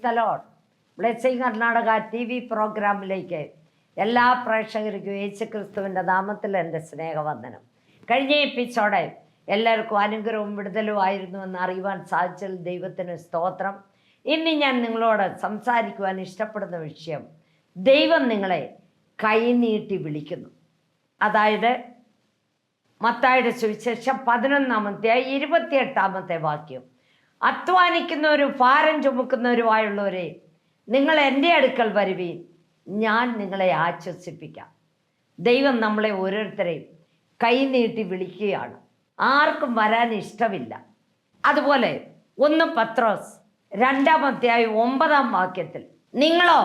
The Lord. Blessing Karnataka TV പ്രോഗ്രാമിലേക്ക് എല്ലാ പ്രേക്ഷകർക്കും യേശുക്രിസ്തുവിൻ്റെ നാമത്തിൽ എൻ്റെ സ്നേഹവന്ദനം. കഴിഞ്ഞ എപ്പിസോഡ് എല്ലാവർക്കും അനുഗ്രഹവും വിടുതലും ആയിരുന്നു എന്ന് അറിയുവാൻ സാധിച്ചതിൽ ദൈവത്തിന് സ്തോത്രം. ഇനി ഞാൻ നിങ്ങളോട് സംസാരിക്കുവാൻ ഇഷ്ടപ്പെടുന്ന വിഷയം, ദൈവം നിങ്ങളെ കൈനീട്ടി വിളിക്കുന്നു. അതായത് മത്തായിയുടെ സുവിശേഷം 11-28 വാക്യം, അധ്വാനിക്കുന്നവരും ഭാരം ചുമക്കുന്നവരുമായുള്ളവരെ നിങ്ങൾ എൻ്റെ അടുക്കൽ വരുവീൻ, ഞാൻ നിങ്ങളെ ആശ്വസിപ്പിക്കാം. ദൈവം നമ്മളെ ഓരോരുത്തരെയും കൈനീട്ടി വിളിക്കുകയാണ്. ആർക്കും വരാൻ ഇഷ്ടമില്ല. അതുപോലെ 1 പത്രോസ് 2-9 വാക്യത്തിൽ, നിങ്ങളോ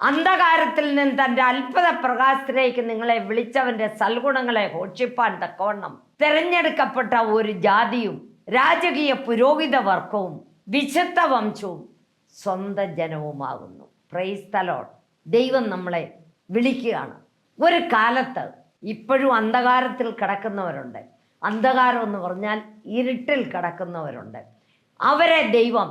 അന്ധകാരത്തിൽ നിന്ന് തൻ്റെ അത്ഭുത പ്രകാശത്തിലേക്ക് നിങ്ങളെ വിളിച്ചവൻ്റെ സൽഗുണങ്ങളെ ഘോഷിപ്പാൻ തക്കവണ്ണം തിരഞ്ഞെടുക്കപ്പെട്ട ഒരു ജാതിയും രാജകീയ പുരോഹിത വർഗവും വിശുദ്ധ വംശവും സ്വന്തം ജനവുമാകുന്നു. Price the Lord. ദൈവം നമ്മളെ വിളിക്കുകയാണ്. ഒരു കാലത്ത് ഇപ്പോഴും അന്ധകാരത്തിൽ കിടക്കുന്നവരുണ്ട്. അന്ധകാരം എന്ന് പറഞ്ഞാൽ ഇരുട്ടിൽ കിടക്കുന്നവരുണ്ട്. അവരെ ദൈവം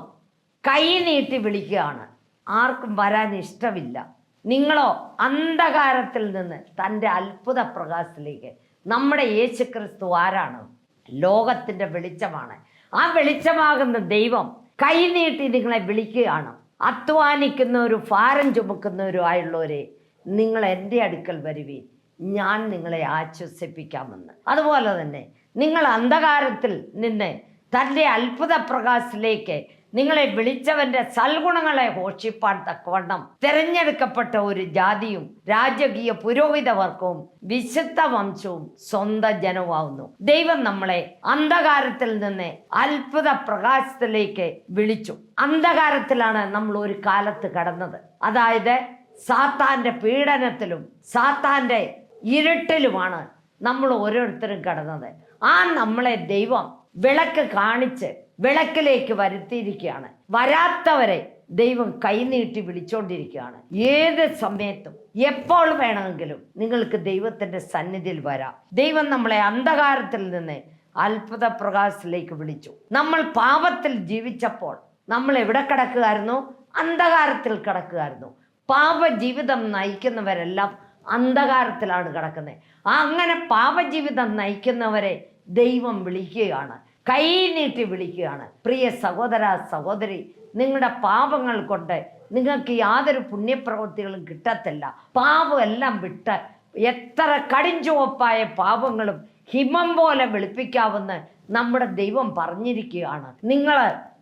കൈ നീട്ടി വിളിക്കുകയാണ്. ആർക്കും വരാൻ ഇഷ്ടമില്ല. നിങ്ങളോ അന്ധകാരത്തിൽ നിന്ന് തൻ്റെ അത്ഭുത പ്രകാശത്തിലേക്ക്. നമ്മുടെ യേശുക്രിസ്തു ആരാണ്? ലോകത്തിൻ്റെ വെളിച്ചമാണ്. ആ വെളിച്ചമാകുന്ന ദൈവം കൈനീട്ടി നിങ്ങളെ വിളിക്കുകയാണ്. അധ്വാനിക്കുന്നവരും ഭാരം ചുമക്കുന്നവരും ആയുള്ളവരെ നിങ്ങൾ എൻ്റെ അടുക്കൽ വരുവീൻ, ഞാൻ നിങ്ങളെ ആശ്വസിപ്പിക്കാമെന്ന്. അതുപോലെ തന്നെ നിങ്ങൾ അന്ധകാരത്തിൽ നിന്ന് തൻ്റെ അത്ഭുത പ്രകാശത്തിലേക്ക് നിങ്ങളെ വിളിച്ചവൻ്റെ സൽഗുണങ്ങളെ ഘോഷിപ്പാൻ തക്കവണ്ണം തിരഞ്ഞെടുക്കപ്പെട്ട ഒരു ജാതിയും രാജകീയ പുരോഹിത വർഗവും വിശുദ്ധ വംശവും സ്വന്തം ജനവുമാവുന്നു. ദൈവം നമ്മളെ അന്ധകാരത്തിൽ നിന്ന് അത്ഭുത പ്രകാശത്തിലേക്ക് വിളിച്ചു. അന്ധകാരത്തിലാണ് നമ്മൾ ഒരു കാലത്ത് കടന്നത്. അതായത് സാത്താന്റെ പീഡനത്തിലും സാത്താന്റെ ഇരുട്ടിലുമാണ് നമ്മൾ ഓരോരുത്തരും കടന്നത്. ആ നമ്മളെ ദൈവം വിളക്ക് കാണിച്ച് വിളക്കിലേക്ക് വരുത്തിയിരിക്കുകയാണ്. വരാത്തവരെ ദൈവം കൈനീട്ടി വിളിച്ചുകൊണ്ടിരിക്കുകയാണ്. ഏത് സമയത്തും എപ്പോൾ വേണമെങ്കിലും നിങ്ങൾക്ക് ദൈവത്തിൻ്റെ സന്നിധിയിൽ വരാം. ദൈവം നമ്മളെ അന്ധകാരത്തിൽ നിന്ന് അത്ഭുത പ്രകാശത്തിലേക്ക് വിളിച്ചു. നമ്മൾ പാപത്തിൽ ജീവിച്ചപ്പോൾ നമ്മൾ എവിടെ കിടക്കുകയായിരുന്നു? അന്ധകാരത്തിൽ കിടക്കുകയായിരുന്നു. പാപജീവിതം നയിക്കുന്നവരെല്ലാം അന്ധകാരത്തിലാണ് കിടക്കുന്നത്. അങ്ങനെ പാപജീവിതം നയിക്കുന്നവരെ ദൈവം വിളിക്കുകയാണ്, കൈ നീട്ടി വിളിക്കുകയാണ്. പ്രിയ സഹോദര സഹോദരി, നിങ്ങളുടെ പാപങ്ങൾ കൊണ്ട് നിങ്ങൾക്ക് യാതൊരു പുണ്യപ്രവൃത്തികളും കിട്ടത്തില്ല. പാപം എല്ലാം വിട്ട് എത്ര കടിഞ്ചുവപ്പായ പാപങ്ങളും ഹിമം പോലെ വെളുപ്പിക്കാവുന്ന നമ്മുടെ ദൈവം പറഞ്ഞിരിക്കുകയാണ്.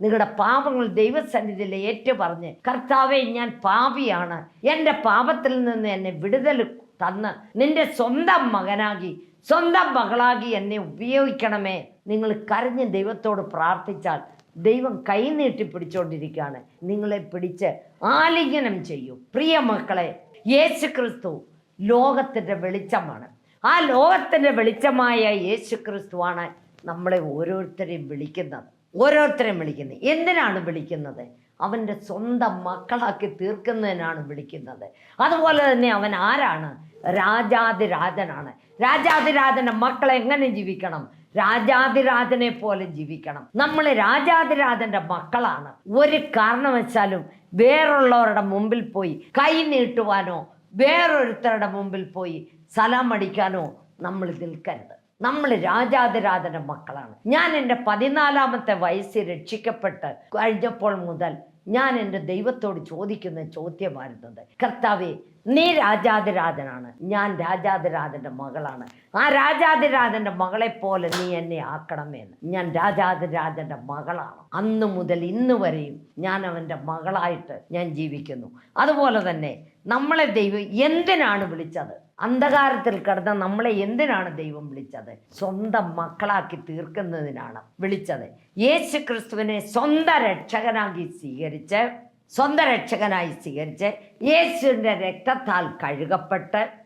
നിങ്ങളുടെ പാപങ്ങൾ ദൈവസന്നിധിയിൽ ഏറ്റു പറഞ്ഞ്, കർത്താവേ ഞാൻ പാപിയാണ്, എൻ്റെ പാപത്തിൽ നിന്ന് എന്നെ വിടുതൽ തന്ന് നിന്റെ സ്വന്തം മകനാകി സ്വന്തം മകളാകി എന്നെ ഉപയോഗിക്കണമേ. നിങ്ങൾ കരഞ്ഞ് ദൈവത്തോട് പ്രാർത്ഥിച്ചാൽ ദൈവം കൈ നീട്ടി പിടിച്ചുകൊണ്ടിരിക്കുകയാണ്. നിങ്ങളെ പിടിച്ച് ആലിംഗനം ചെയ്യും. പ്രിയ മക്കളെ, യേശുക്രിസ്തു ലോകത്തിൻ്റെ വെളിച്ചമാണ്. ആ ലോകത്തിൻ്റെ വെളിച്ചമായ യേശുക്രിസ്തുവാണ് നമ്മളെ ഓരോരുത്തരെയും വിളിക്കുന്നത്. എന്തിനാണ് വിളിക്കുന്നത്? അവൻ്റെ സ്വന്തം മക്കളാക്കി തീർക്കുന്നതിനാണ് വിളിക്കുന്നത്. അതുപോലെ തന്നെ അവൻ ആരാണ്? രാജാതിരാജനാണ്. രാജാതിരാജൻ്റെ മക്കളെ എങ്ങനെ ജീവിക്കണം? രാജാതിരാജനെ പോലെ ജീവിക്കണം. നമ്മൾ രാജാതിരാജൻ്റെ മക്കളാണ്. ഒരു കാരണവശാലും വേറുള്ളവരുടെ മുമ്പിൽ പോയി കൈ നീട്ടുവാനോ വേറൊരുത്തരുടെ മുമ്പിൽ പോയി സലാം അടിക്കാനോ നമ്മൾ നിൽക്കരുത്. നമ്മൾ രാജാതിരാജൻ്റെ മക്കളാണ്. ഞാൻ എൻ്റെ 14-ാമത്തെ വയസ്സിൽ രക്ഷിക്കപ്പെട്ട് കഴിഞ്ഞപ്പോൾ മുതൽ ഞാൻ എൻ്റെ ദൈവത്തോട് ചോദിക്കുന്ന ചോദ്യമായിരുന്നത്, കർത്താവേ, നീ രാജാതിരാജനാണ്, ഞാൻ രാജാതിരാജൻ്റെ മകളാണ്. ആ രാജാതിരാജൻ്റെ മകളെപ്പോലെ നീ എന്നെ ആക്കണമെന്ന്. ഞാൻ രാജാതിരാജൻ്റെ മകളാണ്. അന്നു മുതൽ ഇന്ന് വരെയും ഞാൻ അവൻ്റെ മകളായിട്ട് ഞാൻ ജീവിക്കുന്നു. അതുപോലെ തന്നെ നമ്മളെ ദൈവം എന്തിനാണ് വിളിച്ചത്? അന്ധകാരത്തിൽ കിടന്ന നമ്മളെ എന്തിനാണ് ദൈവം വിളിച്ചത്? സ്വന്തം മക്കളാക്കി തീർക്കുന്നതിനാണ് വിളിച്ചത്. യേശു ക്രിസ്തുവിനെ സ്വന്തം രക്ഷകനായി സ്വീകരിച്ച് യേശുവിൻ്റെ രക്തത്താൽ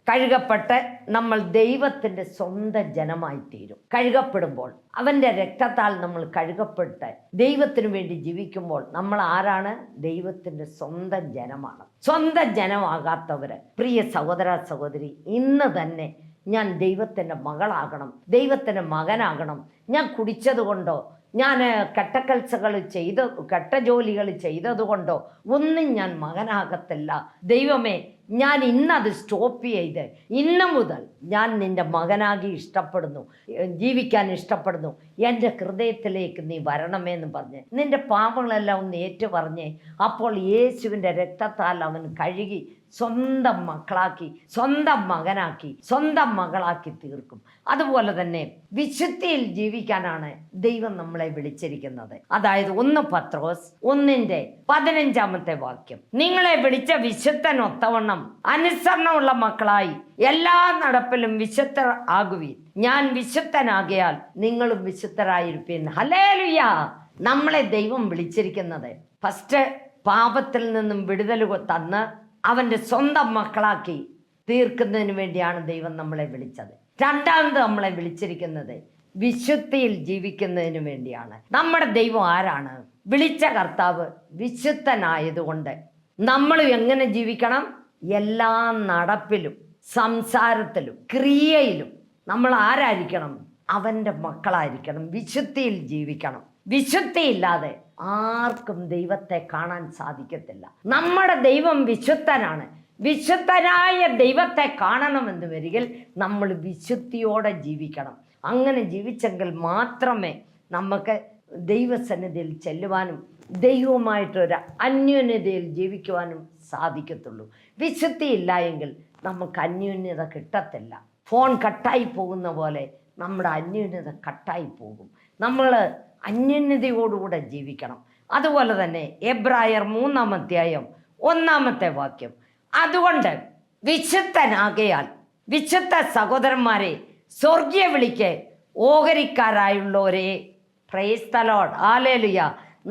കഴുകപ്പെട്ട് നമ്മൾ ദൈവത്തിൻ്റെ സ്വന്തം ജനമായി തീരും. കഴുകപ്പെടുമ്പോൾ അവൻ്റെ രക്തത്താൽ നമ്മൾ കഴുകപ്പെട്ട് ദൈവത്തിനു വേണ്ടി ജീവിക്കുമ്പോൾ നമ്മൾ ആരാണ്? ദൈവത്തിൻ്റെ സ്വന്തം ജനമാണ്. സ്വന്തം ജനമാകാത്തവര്, പ്രിയ സഹോദര സഹോദരി, ഇന്ന് തന്നെ ഞാൻ ദൈവത്തിൻ്റെ മകളാകണം, ദൈവത്തിൻ്റെ മകനാകണം. ഞാൻ കുടിച്ചത് കൊണ്ടോ ഞാൻ കെട്ട ജോലികൾ ചെയ്തതുകൊണ്ടോ ഒന്നും ഞാൻ മകനാകത്തില്ല. ദൈവമേ, ഞാൻ ഇന്നത് സ്റ്റോപ്പ് ചെയ്ത് ഇന്ന് മുതൽ ഞാൻ നിൻ്റെ മകനാകി ഇഷ്ടപ്പെടുന്നു, ജീവിക്കാൻ ഇഷ്ടപ്പെടുന്നു, എൻ്റെ ഹൃദയത്തിലേക്ക് നീ വരണമേന്ന് പറഞ്ഞ് നിൻ്റെ പാപങ്ങളെല്ലാം ഒന്ന് ഏറ്റു പറഞ്ഞേ. അപ്പോൾ യേശുവിൻ്റെ രക്തത്താൽ അവൻ കഴുകി സ്വന്തം മക്കളാക്കി, സ്വന്തം മകനാക്കി, സ്വന്തം മകളാക്കി തീർക്കും. അതുപോലെ തന്നെ വിശുദ്ധിയിൽ ജീവിക്കാനാണ് ദൈവം നമ്മളെ വിളിച്ചിരിക്കുന്നത്. അതായത് 1 പത്രോസ് 1:15 വാക്യം, നിങ്ങളെ വിളിച്ച വിശുദ്ധനൊത്തവണ്ണം അനുസരണമുള്ള മക്കളായി എല്ലാ നടപ്പിലും വിശുദ്ധർ ആകുവീൻ. ഞാൻ വിശുദ്ധനാകിയാൽ നിങ്ങളും വിശുദ്ധരായിരിപ്പീൻ. ഹല്ലേലൂയ. നമ്മളെ ദൈവം വിളിച്ചിരിക്കുന്നത് ഫസ്റ്റ് പാപത്തിൽ നിന്നും വിടുതൽ തന്ന് അവൻ്റെ സ്വന്തം മക്കളാക്കി തീർക്കുന്നതിന് വേണ്ടിയാണ് ദൈവം നമ്മളെ വിളിച്ചത്. രണ്ടാമത് നമ്മളെ വിളിച്ചിരിക്കുന്നത് വിശുദ്ധിയിൽ ജീവിക്കുന്നതിന് വേണ്ടിയാണ്. നമ്മുടെ ദൈവം ആരാണ്? വിളിച്ച കർത്താവ് വിശുദ്ധനായതുകൊണ്ട് നമ്മൾ എങ്ങനെ ജീവിക്കണം? എല്ലാ നടപ്പിലും സംസാരത്തിലും ക്രിയയിലും നമ്മൾ ആരായിരിക്കണം? അവൻ്റെ മക്കളായിരിക്കണം. വിശുദ്ധിയിൽ ജീവിക്കണം. വിശുദ്ധിയില്ലാതെ ആർക്കും ദൈവത്തെ കാണാൻ സാധിക്കത്തില്ല. നമ്മുടെ ദൈവം വിശുദ്ധനാണ്. വിശുദ്ധനായ ദൈവത്തെ കാണണമെന്ന് വരികിൽ നമ്മൾ വിശുദ്ധിയോടെ ജീവിക്കണം. അങ്ങനെ ജീവിച്ചെങ്കിൽ മാത്രമേ നമുക്ക് ദൈവസന്നിധിയിൽ ചെല്ലുവാനും ദൈവവുമായിട്ടൊരു അന്യോന്യതയിൽ ജീവിക്കുവാനും സാധിക്കത്തുള്ളൂ. വിശുദ്ധി ഇല്ല എങ്കിൽ നമുക്ക് അന്യോന്യത കിട്ടത്തില്ല. ഫോൺ കട്ടായി പോകുന്ന പോലെ നമ്മുടെ അന്യോന്യത കട്ടായി പോകും. നമ്മൾ അന്യോന്യതയോടുകൂടെ ജീവിക്കണം. അതുപോലെ തന്നെ എബ്രായർ 3:1 വാക്യം, അതുകൊണ്ട് വിശുദ്ധനാകയാൽ വിശുദ്ധ സഹോദരന്മാരെ സ്വർഗീയ വിളിക്ക് ഓഹരിക്കാരായുള്ളവരെ, പ്രൈസ് ദി ലോർഡ്, ഹല്ലേലൂയ.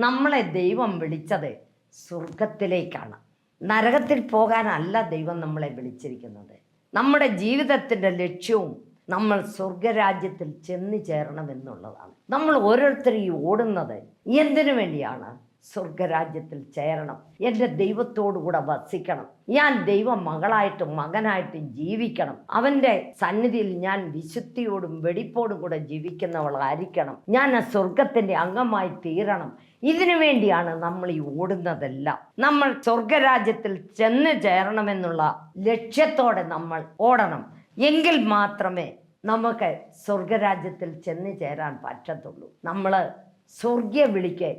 നമ്മളെ ദൈവം വിളിച്ചത് സ്വർഗത്തിലേക്കാണ്, നരകത്തിൽ പോകാനല്ല ദൈവം നമ്മളെ വിളിച്ചിരിക്കുന്നത്. നമ്മുടെ ജീവിതത്തിൻ്റെ ലക്ഷ്യവും നമ്മൾ സ്വർഗരാജ്യത്തിൽ ചെന്ന് ചേരണമെന്നുള്ളതാണ്. നമ്മൾ ഓരോരുത്തരും ഈ ഓടുന്നത് എന്തിനു വേണ്ടിയാണ്? സ്വർഗരാജ്യത്തിൽ ചേരണം, എൻ്റെ ദൈവത്തോടുകൂടെ വസിക്കണം, ഞാൻ ദൈവ മകളായിട്ടും മകനായിട്ടും ജീവിക്കണം, അവൻ്റെ സന്നിധിയിൽ ഞാൻ വിശുദ്ധിയോടും വെടിപ്പോടും കൂടെ ജീവിക്കുന്നവളായിരിക്കണം, ഞാൻ ആ സ്വർഗത്തിൻ്റെ അംഗമായി തീരണം. ഇതിനു വേണ്ടിയാണ് നമ്മൾ ഈ ഓടുന്നതെല്ലാം. നമ്മൾ സ്വർഗരാജ്യത്തിൽ ചെന്ന് ചേരണമെന്നുള്ള ലക്ഷ്യത്തോടെ നമ്മൾ ഓടണം. എങ്കിൽ മാത്രമേ നമുക്ക് സ്വർഗരാജ്യത്തിൽ ചെന്ന് ചേരാൻ പറ്റത്തുള്ളൂ. നമ്മൾ സ്വർഗീയ വിളിക്ക്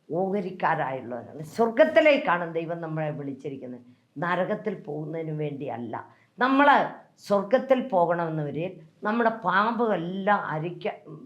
ഓഹരിക്കാരായുള്ളവരാണ്. സ്വർഗത്തിലേക്കാണ് ദൈവം നമ്മളെ വിളിച്ചിരിക്കുന്നത്, നരകത്തിൽ പോകുന്നതിന് വേണ്ടിയല്ല. നമ്മൾ സ്വർഗത്തിൽ പോകണമെന്നവരിൽ നമ്മുടെ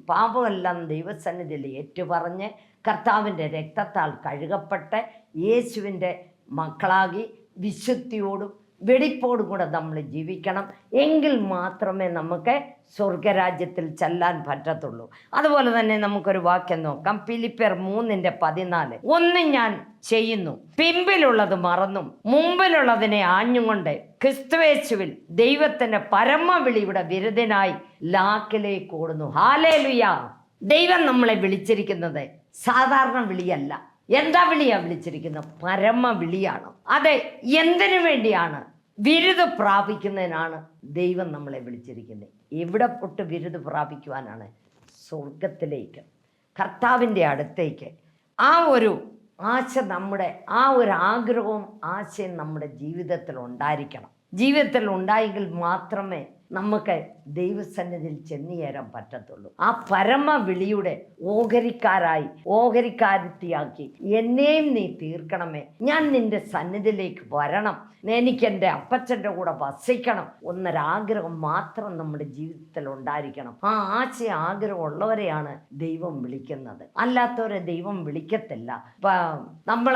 പാപമെല്ലാം ദൈവസന്നിധിയിൽ ഏറ്റുപറഞ്ഞ് കർത്താവിൻ്റെ രക്തത്താൽ കഴുകപ്പെട്ട് യേശുവിൻ്റെ മക്കളാകി വിശുദ്ധിയോടും വെടിപ്പോടും കൂടെ നമ്മൾ ജീവിക്കണം. എങ്കിൽ മാത്രമേ നമുക്ക് സ്വർഗരാജ്യത്തിൽ ചെല്ലാൻ പറ്റത്തുള്ളൂ. അതുപോലെ തന്നെ നമുക്കൊരു വാക്യം നോക്കാം. ഫിലിപ്പിയർ 3:14, ഒന്ന് ഞാൻ ചെയ്യുന്നു, പിമ്പിലുള്ളത് മറന്നും മുമ്പിലുള്ളതിനെ ആഞ്ഞുകൊണ്ട് ക്രിസ്തുയേശുവിൽ ദൈവത്തിന്റെ പരമവിളിയുടെ വിരുദ്ധനായി ലാക്കിലേക്ക് ഓടുന്നു. ഹല്ലേലൂയ. ദൈവം നമ്മളെ വിളിച്ചിരിക്കുന്നത് സാധാരണ വിളിയല്ല. എന്താ വിളിയാ വിളിച്ചിരിക്കുന്നത്? പരമ വിളിയാണ്. അതെ, എന്തിനു വേണ്ടിയാണ്? ബിരുദ് പ്രാപിക്കുന്നതിനാണ് ദൈവം നമ്മളെ വിളിച്ചിരിക്കുന്നത്. എവിടെ പൊട്ട് ബിരുദ് പ്രാപിക്കുവാനാണ്? സ്വർഗത്തിലേക്ക്, കർത്താവിൻ്റെ അടുത്തേക്ക്. ആ ഒരു ആശ ആ ഒരു ആഗ്രഹവും ആശയും നമ്മുടെ ജീവിതത്തിൽ ഉണ്ടായിരിക്കണം. ജീവിതത്തിൽ ഉണ്ടായെങ്കിൽ മാത്രമേ നമുക്ക് ദൈവസന്നിധിയിൽ ചെന്നു ചേരാൻ പറ്റത്തുള്ളൂ. ആ പരമ വിളിയുടെ ഓഹരിക്കാരത്തിയാക്കി എന്നെയും നീ തീർക്കണമേ, ഞാൻ നിന്റെ സന്നിധിയിലേക്ക് വരണം, എനിക്ക് എൻ്റെ അപ്പച്ചൻ്റെ കൂടെ വസിക്കണം എന്നൊരാഗ്രഹം മാത്രം നമ്മുടെ ജീവിതത്തിൽ ഉണ്ടായിരിക്കണം. ആ ആഗ്രഹമുള്ളവരെയാണ് ദൈവം വിളിക്കുന്നത്, അല്ലാത്തവരെ ദൈവം വിളിക്കത്തില്ല. നമ്മൾ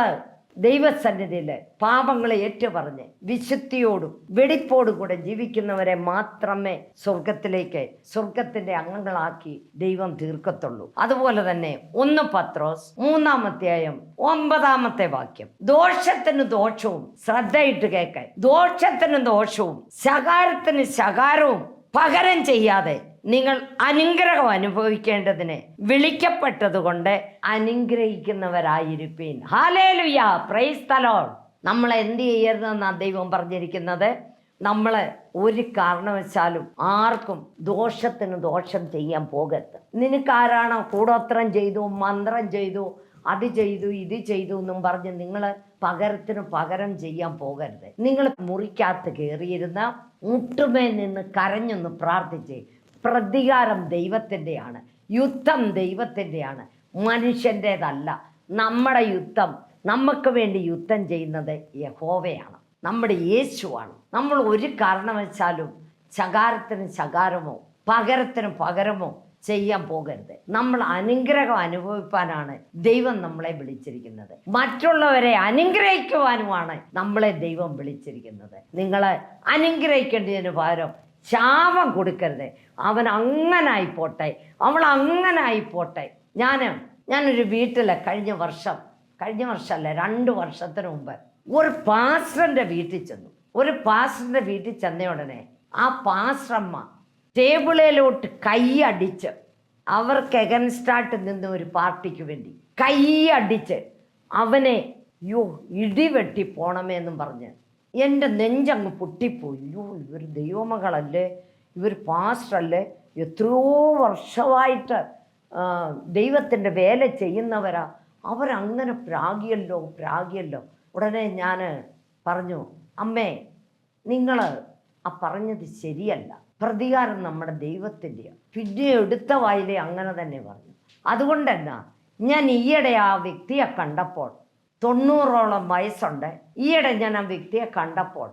ദൈവസന്നിധിയിൽ പാപങ്ങളെ ഏറ്റുപറഞ്ഞ് വിശുദ്ധിയോടും വെടിപ്പോടും കൂടെ ജീവിക്കുന്നവരെ മാത്രമേ സ്വർഗത്തിന്റെ അംഗങ്ങളാക്കി ദൈവം തീർക്കത്തുള്ളൂ. അതുപോലെ തന്നെ 1 പത്രോസ് 3:9 വാക്യം, ദോഷത്തിന് ദോഷവും, ശ്രദ്ധയിട്ട് കേൾക്കാൻ, ദോഷത്തിന് ദോഷവും ശകാരത്തിന് ശകാരവും പകരം ചെയ്യാതെ നിങ്ങൾ അനുഗ്രഹം അനുഭവിക്കേണ്ടതിന് വിളിക്കപ്പെട്ടതുകൊണ്ട് അനുഗ്രഹിക്കുന്നവരായിരിപ്പീൻ. Hallelujah, praise the Lord. നമ്മൾ എന്ത് ചെയ്യരുതെന്നാണ് ദൈവം പറഞ്ഞിരിക്കുന്നത്? നമ്മൾ ഒരു കാരണവശാലും ആർക്കും ദോഷത്തിന് ദോഷം ചെയ്യാൻ പോകരുത്. നിനക്കാരാണോ കൂടോത്രം ചെയ്തു, മന്ത്രം ചെയ്തു, അത് ചെയ്തു, ഇത് ചെയ്തു എന്നും പറഞ്ഞ് നിങ്ങൾ പകരത്തിന് പകരം ചെയ്യാൻ പോകരുത്. നിങ്ങൾ മുറിക്കകത്ത് കയറിയിരുന്ന മുട്ടുമേൽ നിന്ന് കരഞ്ഞൊന്ന് പ്രാർത്ഥിച്ച്, പ്രതികാരം ദൈവത്തിൻ്റെയാണ്, യുദ്ധം ദൈവത്തിൻ്റെയാണ്, മനുഷ്യൻ്റേതല്ല. നമ്മുടെ യുദ്ധം, നമുക്ക് വേണ്ടി യുദ്ധം ചെയ്യുന്നത് യഹോവയാണ്, നമ്മുടെ യേശുവാണ്. നമ്മൾ ഒരു കാരണവശാലും ശകാരത്തിന് ശകാരമോ പകരത്തിന് പകരമോ ചെയ്യാൻ പോകരുത്. നമ്മൾ അനുഗ്രഹം അനുഭവിപ്പാനാണ് ദൈവം നമ്മളെ വിളിച്ചിരിക്കുന്നത്. മറ്റുള്ളവരെ അനുഗ്രഹിക്കുവാനുമാണ് നമ്മളെ ദൈവം വിളിച്ചിരിക്കുന്നത്. നിങ്ങൾ അനുഗ്രഹിക്കേണ്ടതിന് പകരം ശാപം കൊടുക്കരുത്. അവൻ അങ്ങനായിപ്പോട്ടെ, അവൾ അങ്ങനായിപ്പോട്ടെ. ഞാനൊരു വീട്ടിൽ കഴിഞ്ഞ വർഷമല്ല 2 വർഷത്തിന് മുമ്പ് ഒരു പാസ്റ്ററിൻ്റെ വീട്ടിൽ ചെന്നു. ഒരു പാസ്റ്ററിൻ്റെ വീട്ടിൽ ചെന്ന ഉടനെ ആ പാസ്റ്ററമ്മ ടേബിളിലോട്ട് കൈയടിച്ച്, അവർക്ക് എഗൻസ്റ്റായിട്ട് നിന്ന് ഒരു പാർട്ടിക്ക് വേണ്ടി കൈയടിച്ച് അവനെ ഇടിവെട്ടി പോണമേന്നും പറഞ്ഞ് എൻ്റെ നെഞ്ചങ്ങ് പൊട്ടിപ്പോയി. ഇവർ ദൈവമകളല്ലേ, ഇവർ പാസ്റ്ററല്ലേ, എത്രയോ വർഷമായിട്ട് ദൈവത്തിൻ്റെ വേല ചെയ്യുന്നവരാ, അവരങ്ങനെ പ്രാഗിയല്ലോ. ഉടനെ ഞാൻ പറഞ്ഞു, അമ്മേ നിങ്ങൾ ആ പറഞ്ഞത് ശരിയല്ല, പ്രതികാരം നമ്മുടെ ദൈവത്തിൻ്റെയാണ്. പിന്നെ എടുത്ത വായിലെ അങ്ങനെ തന്നെ പറഞ്ഞു. അതുകൊണ്ടെന്നാ ഞാൻ ഈയിടെ ആ വ്യക്തിയെ കണ്ടപ്പോൾ, 90ഓളം വയസ്സുണ്ട്, ഈയിടെ ഞാൻ ആ വ്യക്തിയെ കണ്ടപ്പോൾ